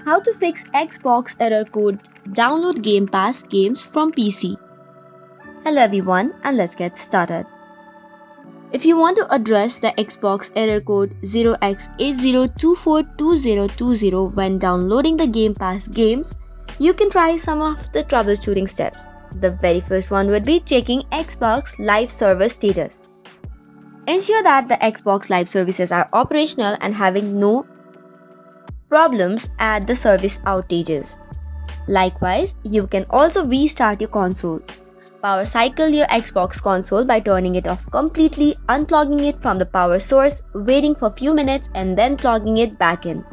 How to fix Xbox error code, download Game Pass games from PC. Hello everyone, and let's get started. If you want to address the Xbox error code 0x80242020 when downloading the Game Pass games, you can try some of the troubleshooting steps. The very first one would be checking Xbox Live Server status. Ensure that the Xbox Live services are operational and having no problems at the service outages. Likewise, you can also restart your console. Power cycle your Xbox console by turning it off completely, unplugging it from the power source, waiting for a few minutes and then plugging it back in.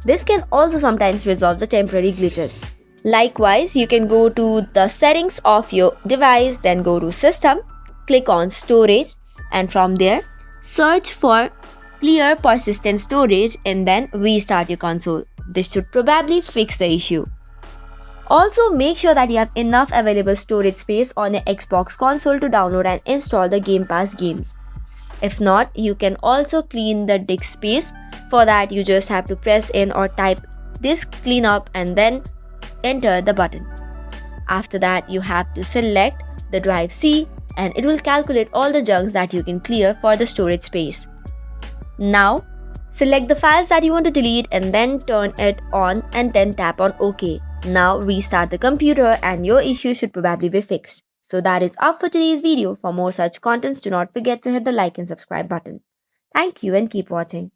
This can also sometimes resolve the temporary glitches. Likewise, you can go to the settings of your device, then go to System, click on Storage, and from there, search for Clear Persistent Storage and then restart your console. This should probably fix the issue. Also, make sure that you have enough available storage space on your Xbox console to download and install the Game Pass games. If not, you can also clean the disk space. For that, you just have to press in or type disk cleanup and then enter the button. After that, you have to select the drive C and it will calculate all the chunks that you can clear for the storage space. Now, select the files that you want to delete and then turn it on and then tap on OK. Now restart the computer and your issue should probably be fixed. So that is all for today's video. For more such contents, do not forget to hit the like and subscribe button. Thank you and keep watching.